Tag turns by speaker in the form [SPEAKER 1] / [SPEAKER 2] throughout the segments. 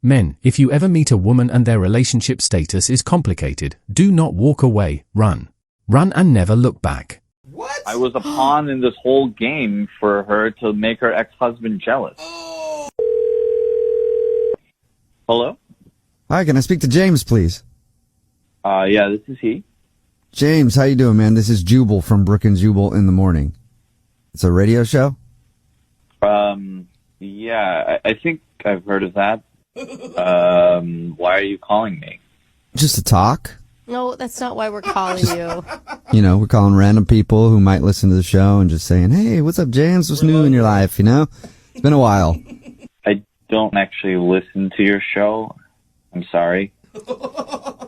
[SPEAKER 1] Men, if you ever meet a woman and their relationship status is complicated, do not walk away, run. Run and never look back.
[SPEAKER 2] What?
[SPEAKER 3] I was a pawn in this whole game for her to make her ex-husband jealous.
[SPEAKER 2] Oh.
[SPEAKER 3] Hello?
[SPEAKER 4] Hi, can I speak to James, please?
[SPEAKER 3] Yeah, this is he.
[SPEAKER 4] James, how you doing, man? This is Jubal from Brook and Jubal in the Morning. It's a radio show?
[SPEAKER 3] Yeah, I think I've heard of that. Why are you calling me?
[SPEAKER 4] Just to talk.
[SPEAKER 5] No, that's not why we're calling you.
[SPEAKER 4] You know, we're calling random people who might listen to the show and just saying, hey, what's up, James? What's new in your life, you know? It's been a while.
[SPEAKER 3] I don't actually listen to your show. I'm sorry.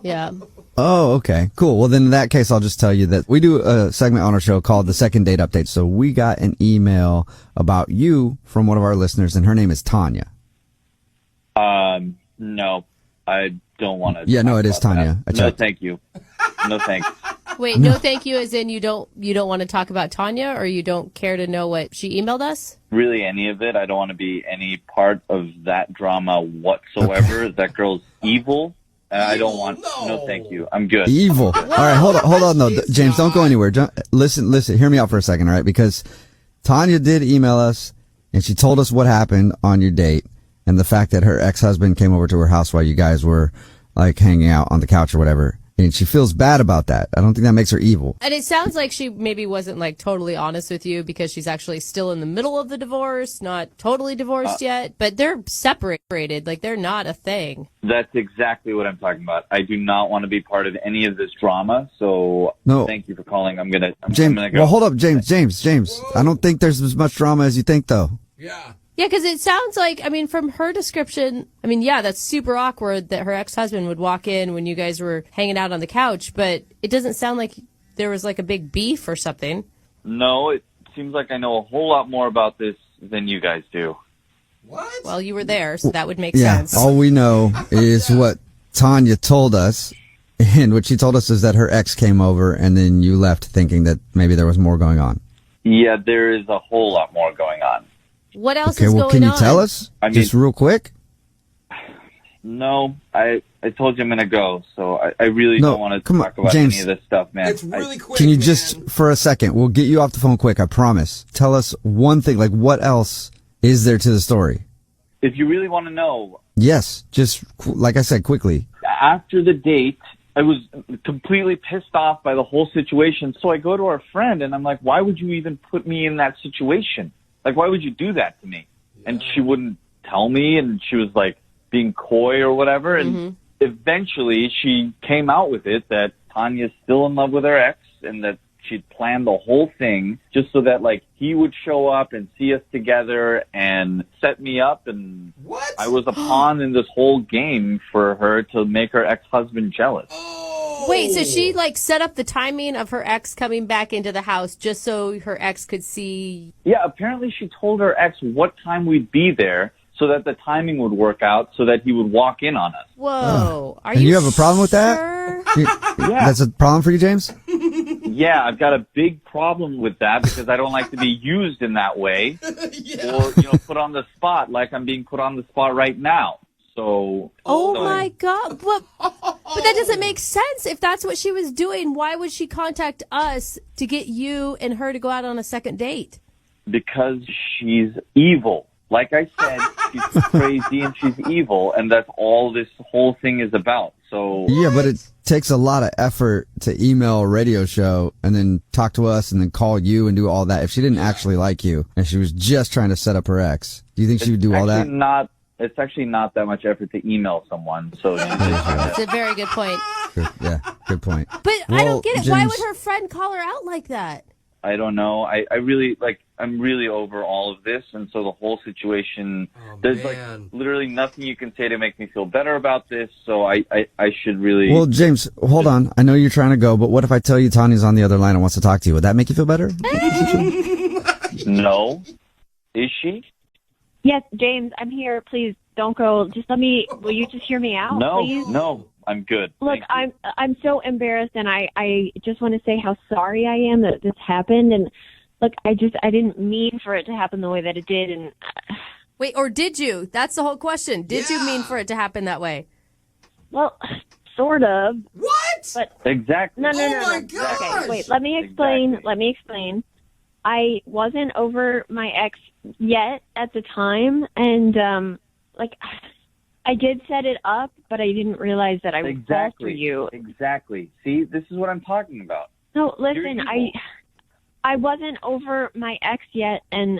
[SPEAKER 5] Yeah.
[SPEAKER 4] Oh, okay. Cool. Well, then in that case, I'll just tell you that we do a segment on our show called the Second Date Update. So we got an email about you from one of our listeners, and her name is Tanya.
[SPEAKER 3] No, I don't want to.
[SPEAKER 4] Yeah, no, it is Tanya.
[SPEAKER 3] No, thank you. No, thanks.
[SPEAKER 5] Wait, no thank you as in you don't want to talk about Tanya, or you don't care to know what she emailed us?
[SPEAKER 3] Really, any of it. I don't want to be any part of that drama whatsoever.
[SPEAKER 4] Okay.
[SPEAKER 3] That girl's evil. I don't want. No, thank you. I'm good.
[SPEAKER 4] Evil. All right, hold on, though. James, don't go anywhere. Listen, hear me out for a second, all right? Because Tanya did email us, and she told us what happened on your date, and the fact that her ex-husband came over to her house while you guys were, like, hanging out on the couch or whatever. And she feels bad about that. I don't think that makes her evil.
[SPEAKER 5] And it sounds like she maybe wasn't like totally honest with you because she's actually still in the middle of the divorce, not totally divorced yet, but they're separated. Like they're not a thing.
[SPEAKER 3] That's exactly what I'm talking about. I do not want to be part of any of this drama. So
[SPEAKER 4] No.
[SPEAKER 3] thank you for calling. I'm
[SPEAKER 4] James,
[SPEAKER 3] gonna go.
[SPEAKER 4] well, hold up, James. I don't think there's as much drama as you think, though.
[SPEAKER 2] Yeah.
[SPEAKER 5] Yeah, because it sounds like, I mean, from her description, I mean, yeah, that's super awkward that her ex-husband would walk in when you guys were hanging out on the couch, but it doesn't sound like there was like a big beef or something.
[SPEAKER 3] No, it seems like I know a whole lot more about this than you guys do.
[SPEAKER 2] What?
[SPEAKER 5] Well, you were there, so that would make
[SPEAKER 4] Yeah,
[SPEAKER 5] sense.
[SPEAKER 4] all we know is what Tanya told us, and what she told us is that her ex came over, and then you left thinking that maybe there was more going on.
[SPEAKER 3] Yeah, there is a whole lot more going on.
[SPEAKER 5] What else
[SPEAKER 4] Okay,
[SPEAKER 5] is
[SPEAKER 4] well,
[SPEAKER 5] going
[SPEAKER 4] can you
[SPEAKER 5] on?
[SPEAKER 4] tell us?
[SPEAKER 3] I mean-
[SPEAKER 4] Just real quick?
[SPEAKER 3] No, I told you I'm gonna go, so I really
[SPEAKER 4] No,
[SPEAKER 3] don't want to
[SPEAKER 4] come on,
[SPEAKER 3] talk about
[SPEAKER 4] James.
[SPEAKER 3] any of this stuff, man.
[SPEAKER 2] It's really quick.
[SPEAKER 4] Can you
[SPEAKER 2] man.
[SPEAKER 4] just, for a second, we'll get you off the phone quick, I promise. Tell us one thing, like what else is there to the story?
[SPEAKER 3] If you really want to know,
[SPEAKER 4] Yes, just, like I said, quickly.
[SPEAKER 3] after the date, I was completely pissed off by the whole situation. So I go to our friend and I'm like, why would you even put me in that situation? Like, why would you do that to me? And she wouldn't tell me, and she was like being coy or whatever. And eventually she came out with it that Tanya's still in love with her ex and that she'd planned the whole thing just so that like he would show up and see us together and set me up. And
[SPEAKER 2] What?
[SPEAKER 3] I was a pawn in this whole game for her to make her ex-husband jealous.
[SPEAKER 2] Oh.
[SPEAKER 5] Wait, so she like set up the timing of her ex coming back into the house just so her ex could see?
[SPEAKER 3] Yeah, apparently she told her ex what time we'd be there so that the timing would work out so that he would walk in on us.
[SPEAKER 5] Whoa. Are
[SPEAKER 4] And you have a problem with that?
[SPEAKER 5] sure?
[SPEAKER 3] Yeah.
[SPEAKER 4] That's a problem for you, James?
[SPEAKER 3] Yeah, I've got a big problem with that because I don't like to be used in that way
[SPEAKER 2] Yeah.
[SPEAKER 3] or, put on the spot like I'm being put on the spot right now. So,
[SPEAKER 5] Oh
[SPEAKER 3] so-
[SPEAKER 5] my God. But that doesn't make sense. If that's what she was doing, why would she contact us to get you and her to go out on a second date?
[SPEAKER 3] because she's evil. Like I said, she's crazy and she's evil, and that's all this whole thing is about. So
[SPEAKER 4] Yeah, but it takes a lot of effort to email a radio show and then talk to us and then call you and do all that. If she didn't actually like you and she was just trying to set up her ex, do you think she would do all that?
[SPEAKER 3] It's actually not that much effort to email someone. So
[SPEAKER 5] That's a very good point.
[SPEAKER 4] Yeah, good point.
[SPEAKER 5] But I
[SPEAKER 4] Well,
[SPEAKER 5] don't get it. Why
[SPEAKER 4] James-
[SPEAKER 5] would her friend call her out like that?
[SPEAKER 3] I don't know. I'm really over all of this, and so the whole situation.
[SPEAKER 2] Oh,
[SPEAKER 3] there's
[SPEAKER 2] man.
[SPEAKER 3] like literally nothing you can say to make me feel better about this. So I should really.
[SPEAKER 4] Well, James, hold on. I know you're trying to go, but what if I tell you Tanya's on the other line and wants to talk to you? Would that make you feel better?
[SPEAKER 3] No, is she?
[SPEAKER 6] Yes, James, I'm here. Please don't go. Just will you just hear me out,
[SPEAKER 3] No,
[SPEAKER 6] please?
[SPEAKER 3] no, I'm good.
[SPEAKER 6] Look,
[SPEAKER 3] Thank you.
[SPEAKER 6] I'm so embarrassed, and I just want to say how sorry I am that this happened. And look, I didn't mean for it to happen the way that it did. And
[SPEAKER 5] Wait, or did you? That's the whole question. Did you mean for it to happen that way?
[SPEAKER 6] Well, sort of.
[SPEAKER 2] What?
[SPEAKER 6] But
[SPEAKER 3] Exactly.
[SPEAKER 6] no.
[SPEAKER 2] my gosh.
[SPEAKER 6] Okay, wait. Let me explain.
[SPEAKER 3] Exactly.
[SPEAKER 6] Let me explain. I wasn't over my ex yet at the time, and I did set it up, but I didn't realize that I would fall for you.
[SPEAKER 3] Exactly. See, this is what I'm talking about.
[SPEAKER 6] No, listen,
[SPEAKER 3] You're evil.
[SPEAKER 6] I wasn't over my ex yet, and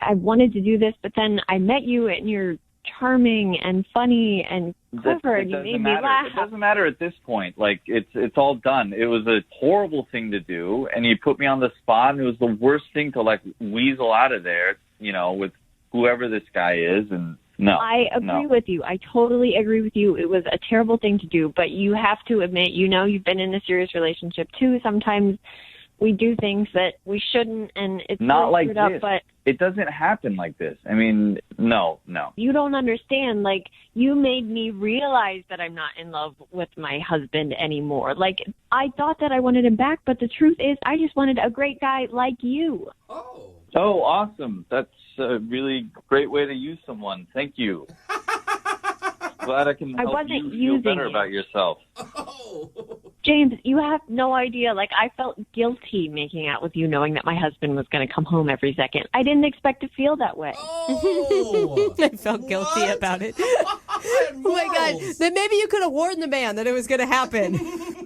[SPEAKER 6] I wanted to do this, but then I met you, and you're charming and funny and clever, and you made me laugh.
[SPEAKER 3] It doesn't matter at this point. Like, it's all done. It was a horrible thing to do, and you put me on the spot, and it was the worst thing to, like, weasel out of there, you know, with whoever this guy is, and no.
[SPEAKER 6] I agree with you. I totally agree with you. It was a terrible thing to do, but you have to admit, you know, you've been in a serious relationship, too. Sometimes we do things that we shouldn't, and it's
[SPEAKER 3] Not
[SPEAKER 6] really
[SPEAKER 3] like
[SPEAKER 6] screwed up,
[SPEAKER 3] this.
[SPEAKER 6] but
[SPEAKER 3] It doesn't happen like this. I mean, no.
[SPEAKER 6] you don't understand. Like, you made me realize that I'm not in love with my husband anymore. Like, I thought that I wanted him back, but the truth is I just wanted a great guy like you.
[SPEAKER 2] Oh.
[SPEAKER 3] Oh, awesome. That's a really great way to use someone. Thank you. Glad I can help
[SPEAKER 6] wasn't
[SPEAKER 3] you feel
[SPEAKER 6] using
[SPEAKER 3] better
[SPEAKER 6] it.
[SPEAKER 3] about yourself.
[SPEAKER 2] Oh.
[SPEAKER 6] James, you have no idea. Like, I felt guilty making out with you knowing that my husband was going to come home every second. I didn't expect to feel that way.
[SPEAKER 2] Oh.
[SPEAKER 5] I felt guilty
[SPEAKER 2] What?
[SPEAKER 5] about it.
[SPEAKER 2] Oh
[SPEAKER 5] Oh my God. Then maybe you could have warned the man that it was going to happen.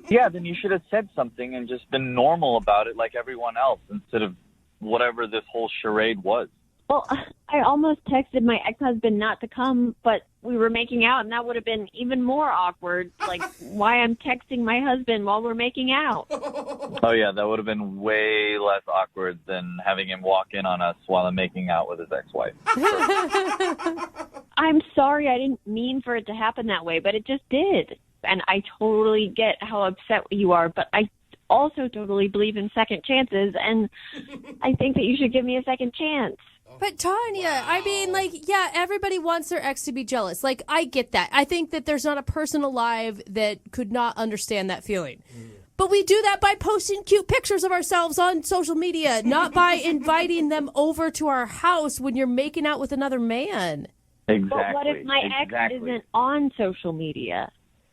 [SPEAKER 3] Yeah, then you should have said something and just been normal about it like everyone else instead of whatever this whole charade was.
[SPEAKER 6] Well, I almost texted my ex-husband not to come, but we were making out, and that would have been even more awkward. Like, why I'm texting my husband while we're making out.
[SPEAKER 3] Oh, yeah, that would have been way less awkward than having him walk in on us while I'm making out with his ex-wife.
[SPEAKER 6] I'm sorry, I didn't mean for it to happen that way, but it just did. And I totally get how upset you are, but I also totally believe in second chances, and I think that you should give me a second chance.
[SPEAKER 5] But Tanya, I mean, like, yeah, everybody wants their ex to be jealous. Like, I get that. I think that there's not a person alive that could not understand that feeling. But we do that by posting cute pictures of ourselves on social media, not by inviting them over to our house when you're making out with another man.
[SPEAKER 3] Exactly.
[SPEAKER 6] But what if my ex isn't on social media?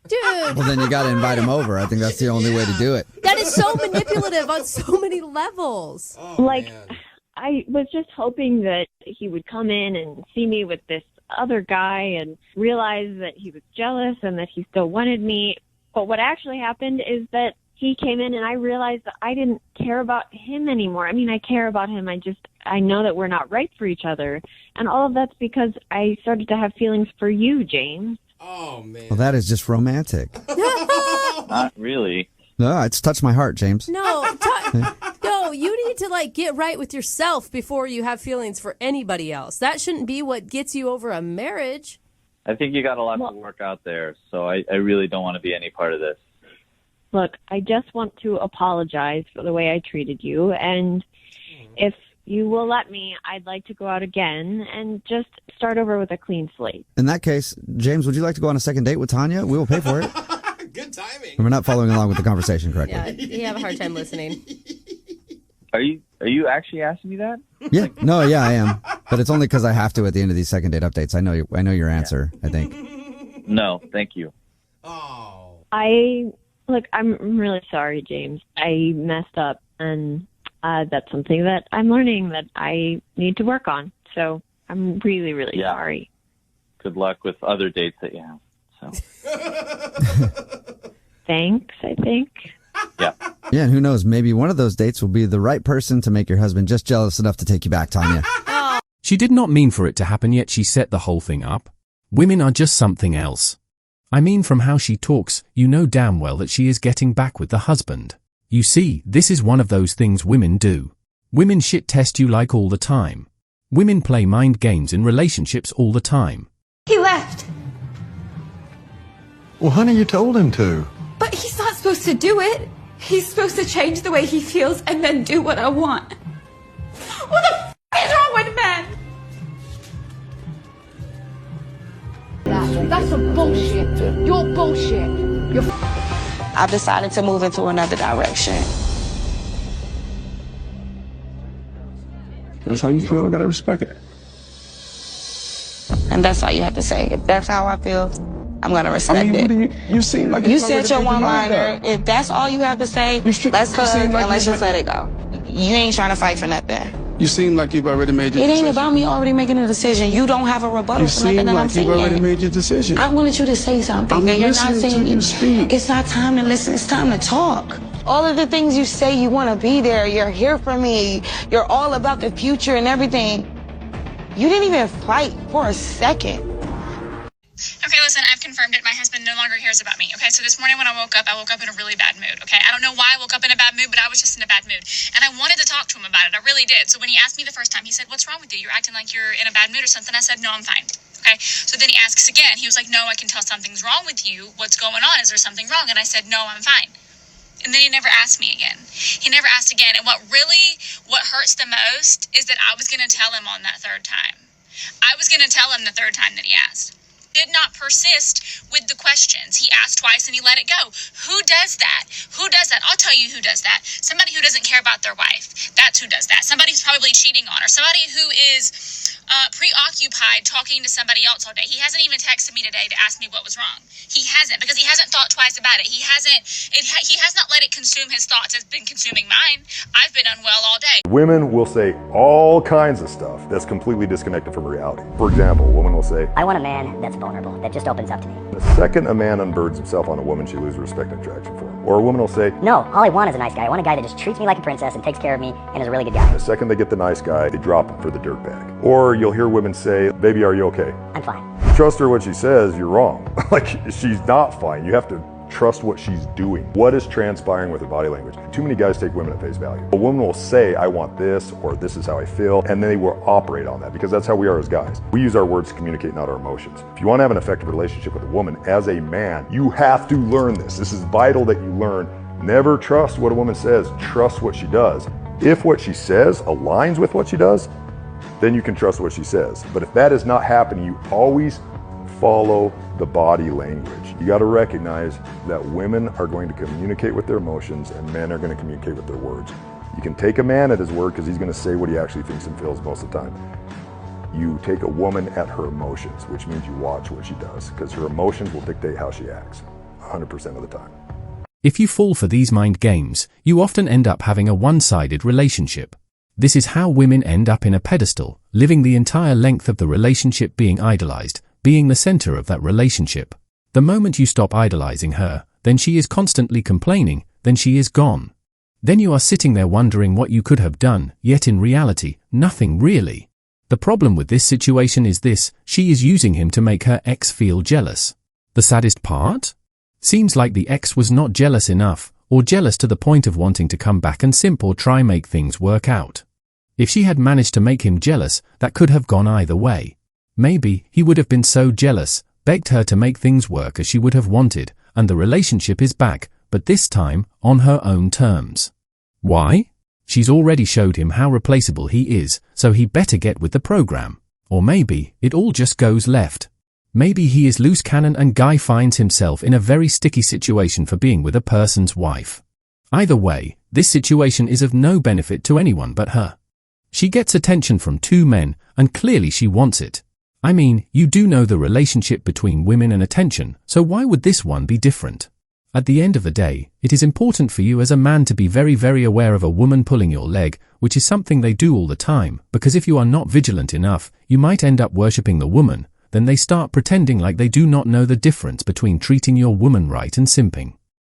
[SPEAKER 5] Dude,
[SPEAKER 4] Well, then you got to invite him over. I think that's the only way to do it.
[SPEAKER 5] that is so manipulative on so many levels.
[SPEAKER 2] Oh,
[SPEAKER 6] Like,
[SPEAKER 2] man.
[SPEAKER 6] I was just hoping that he would come in and see me with this other guy and realize that he was jealous and that he still wanted me. But what actually happened is that he came in and I realized that I didn't care about him anymore. I mean, I care about him. I know that we're not right for each other. And all of that's because I started to have feelings for you, James.
[SPEAKER 2] Oh, man.
[SPEAKER 4] Well, that is just romantic.
[SPEAKER 3] Not really.
[SPEAKER 4] No, it's touched my heart, James.
[SPEAKER 5] No, no, you need to like get right with yourself before you have feelings for anybody else. That shouldn't be what gets you over a marriage.
[SPEAKER 3] I think you got a lot to work out there, so I really don't want to be any part of this.
[SPEAKER 6] Look, I just want to apologize for the way I treated you. And if you will let me, I'd like to go out again and just start over with a clean slate.
[SPEAKER 4] In that case, James, would you like to go on a second date with Tanya? We will pay for it.
[SPEAKER 2] Good timing.
[SPEAKER 4] We're not following along with the conversation correctly.
[SPEAKER 5] Yeah, you have a hard time listening.
[SPEAKER 3] Are you actually asking me that?
[SPEAKER 4] Yeah, no, yeah, I am, but it's only because I have to at the end of these second date updates. I know your answer. I think.
[SPEAKER 3] No, thank you.
[SPEAKER 2] Oh.
[SPEAKER 6] I'm really sorry, James. I messed up, and that's something that I'm learning that I need to work on. So I'm really, really
[SPEAKER 3] Yeah.
[SPEAKER 6] sorry.
[SPEAKER 3] Good luck with other dates that you have. So
[SPEAKER 6] Thanks, I think.
[SPEAKER 3] yeah.
[SPEAKER 4] Yeah, and who knows? Maybe one of those dates will be the right person to make your husband just jealous enough to take you back, Tanya.
[SPEAKER 1] She did not mean for it to happen, yet she set the whole thing up. Women are just something else. I mean, from how she talks, you know damn well that she is getting back with the husband. You see, this is one of those things women do. Women shit test you like all the time. Women play mind games in relationships all the time.
[SPEAKER 7] He left.
[SPEAKER 8] Well, honey, you told him to.
[SPEAKER 7] But he's not supposed to do it. He's supposed to change the way he feels and then do what I want. What the f is wrong with men?
[SPEAKER 9] That's some bullshit. You're bullshit.
[SPEAKER 10] I've decided to move into another direction.
[SPEAKER 8] That's how you feel. I gotta respect it.
[SPEAKER 10] And that's all you have to say. If that's how I feel, I'm going to respect it.
[SPEAKER 8] You seem like
[SPEAKER 10] You said your one-liner. If that's all you have to say, let's hug and let's just let it go. You ain't trying to fight for nothing.
[SPEAKER 8] You seem like you've already made your decision.
[SPEAKER 10] It ain't about me already making a decision. You don't have a rebuttal for nothing that I'm saying.
[SPEAKER 8] You seem like you've already made your decision.
[SPEAKER 10] I wanted you to say something.
[SPEAKER 8] I'm
[SPEAKER 10] and you're not
[SPEAKER 8] listening
[SPEAKER 10] saying
[SPEAKER 8] to you speak.
[SPEAKER 10] It's not time to listen. It's time to talk. All of the things you say you want to be there. You're here for me. You're all about the future and everything. You didn't even fight for a second.
[SPEAKER 11] Okay, listen, I've confirmed it. My husband no longer cares about me. Okay, so this morning when I woke up in a really bad mood. Okay, I don't know why I woke up in a bad mood, but I was just in a bad mood. And I wanted to talk to him about it. I really did. So when he asked me the first time, he said, "What's wrong with you? You're acting like you're in a bad mood or something." I said, "No, I'm fine." Okay, so then he asks again. He was like, "No, I can tell something's wrong with you. What's going on? Is there something wrong?" And I said, "No, I'm fine." And then he never asked me again. He never asked again. And what hurts the most is that I was going to tell him on that third time. I was going to tell him the third time that he asked. Did not persist with the questions. He asked twice and he let it go. Who does that? Who does that? I'll tell you who does that. Somebody who doesn't care about their wife. That's who does that. Somebody who's probably cheating on her. Somebody who is preoccupied talking to somebody else all day. He hasn't even texted me today to ask me what was wrong. He hasn't, because he hasn't thought twice about it. He has not let it consume his thoughts. It's been consuming mine. I've been unwell all day.
[SPEAKER 12] Women will say all kinds of stuff that's completely disconnected from reality. For example, a woman will say,
[SPEAKER 13] "I want a man that's vulnerable, that just opens up to me."
[SPEAKER 12] The second a man unbirds himself on a woman, she loses respect and attraction for him. Or a woman will say,
[SPEAKER 13] "No, all I want is a nice guy. I want a guy that just treats me like a princess and takes care of me and is a really good guy."
[SPEAKER 12] The second they get the nice guy, they drop him for the dirtbag. Or you'll hear women say, "Baby, are you okay?"
[SPEAKER 13] "I'm fine."
[SPEAKER 12] Trust her when she says, you're wrong. Like, she's not fine. You have to trust what she's doing. What is transpiring with her body language? Too many guys take women at face value. A woman will say, "I want this," or "This is how I feel," and they will operate on that, because that's how we are as guys. We use our words to communicate, not our emotions. If you want to have an effective relationship with a woman, as a man, you have to learn this. This is vital that you learn. Never trust what a woman says. Trust what she does. If what she says aligns with what she does, then you can trust what she says. But if that is not happening, you always follow the body language. You got to recognize that women are going to communicate with their emotions and men are going to communicate with their words. You can take a man at his word because he's going to say what he actually thinks and feels most of the time. You take a woman at her emotions, which means you watch what she does, because her emotions will dictate how she acts 100% of the time.
[SPEAKER 1] If you fall for these mind games, you often end up having a one-sided relationship. This is how women end up in a pedestal, living the entire length of the relationship being idolized, being the center of that relationship. The moment you stop idolizing her, then she is constantly complaining, then she is gone. Then you are sitting there wondering what you could have done, yet in reality, nothing really. The problem with this situation is this: she is using him to make her ex feel jealous. The saddest part? Seems like the ex was not jealous enough, or jealous to the point of wanting to come back and simply try make things work out. If she had managed to make him jealous, that could have gone either way. Maybe he would have been so jealous, begged her to make things work as she would have wanted, and the relationship is back, but this time, on her own terms. Why? She's already showed him how replaceable he is, so he better get with the program. Or maybe, it all just goes left. Maybe he is loose cannon and Guy finds himself in a very sticky situation for being with a person's wife. Either way, this situation is of no benefit to anyone but her. She gets attention from two men, and clearly she wants it. I mean, you do know the relationship between women and attention, so why would this one be different? At the end of the day, it is important for you as a man to be very, very aware of a woman pulling your leg, which is something they do all the time, because if you are not vigilant enough, you might end up worshipping the woman. Then they start pretending like they do not know the difference between treating your woman right and simping.